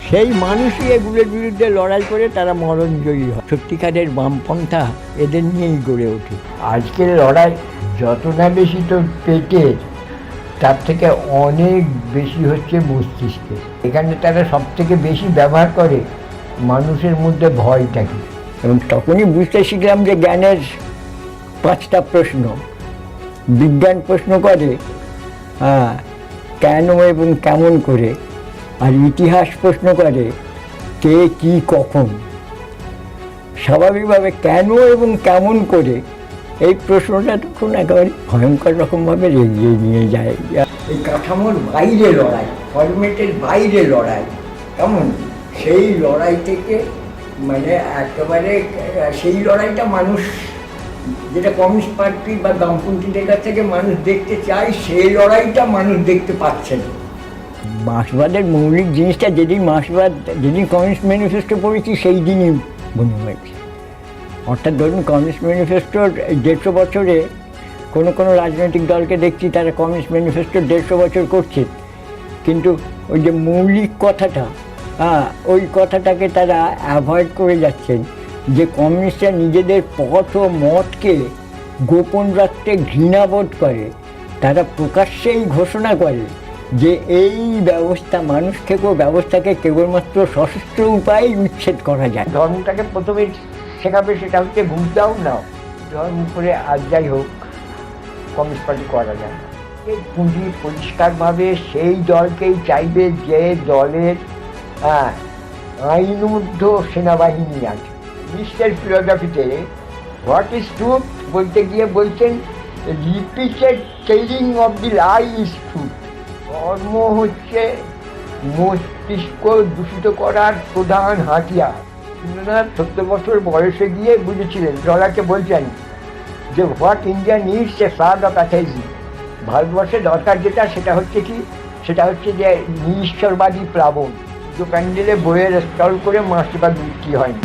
সেই মানুষই এগুলোর বিরুদ্ধে লড়াই করে তারা মরণজয়ী হয়। সত্যিকারের বামপন্থা এদের নিয়েই গড়ে ওঠে। আজকের লড়াই যত না বেশি তো পেটের, তার থেকে অনেক বেশি হচ্ছে মস্তিষ্কে। এখানে তারা সব থেকে বেশি ব্যবহার করে মানুষের মধ্যে ভয়টাকে। এবং তখনই বুঝতে শিখলাম যে জ্ঞানের 5টা প্রশ্ন। বিজ্ঞান প্রশ্ন করে কেন এবং কেমন করে, আর ইতিহাস প্রশ্ন করে কে কি কখন। স্বাভাবিকভাবে কেন এবং কেমন করে এই প্রশ্নটা তখন একেবারে ভয়ঙ্কর রকমভাবে এগিয়ে নিয়ে যায়। এই কাঠামোর বাইরে লড়াই, ফরম্যাটের বাইরে লড়াই, কেমন সেই লড়াই থেকে মানে একেবারে সেই লড়াইটা মানুষ, যেটা কমিউনিস্ট পার্টি বা বামপন্থীদের কাছ থেকে মানুষ দেখতে চায়, সেই লড়াইটা মানুষ দেখতে পাচ্ছে না। মার্ক্সবাদের মৌলিক জিনিসটা যেদিন কমিউনিস্ট ম্যানিফেস্টো পড়েছি সেই দিনই মনে হয়েছে। অর্থাৎ ধরুন কমিউনিস্ট ম্যানিফেস্টোর 150 বছরে কোনো রাজনৈতিক দলকে দেখছি তারা কমিউনিস্ট ম্যানিফেস্টো 150 বছর করছে, কিন্তু ওই যে মৌলিক কথাটা, ওই কথাটাকে তারা অ্যাভয়েড করে যাচ্ছেন। যে কমিউনিস্টরা নিজেদের পথ ও মতকে গোপন রাখতে ঘৃণাবোধ করে, তারা প্রকাশ্যেই ঘোষণা করে যে এই ব্যবস্থাকে কেবলমাত্র সশস্ত্র উপায়ে উচ্ছেদ করা যায়। ধর্মটাকে প্রথমে শেখাবে, সেটা হচ্ছে ঘুষ দাও নাও, ধর্ম করে আর যাই হোক কমিউনিস্ট পার্টি করা যায়। এই পুঁজি পরিষ্কারভাবে সেই দলকেই চাইবে যে দলের আইনবদ্ধ সেনাবাহিনী আছে। মিস্টার ফিলোসফিতে হোয়াট ইজ ট্রুথ বলতে গিয়ে বলছেন repeated telling of the lie is truth. ধর্ম হচ্ছে মস্তিষ্ক দূষিত করার প্রধান হাতিয়ার। রবীন্দ্রনাথ 70 বছর বয়সে গিয়ে বুঝেছিলেন, জলাকে বলছেন যে what India needs a flag of atheism. ভারতবর্ষে দরকার যেটা, সেটা হচ্ছে কি, সেটা হচ্ছে যে নিঃশ্বরবাদী প্লাবন। প্যান্ডেলে বইয়ের স্টল করে মাসিবাদ বিক্রি হয়নি।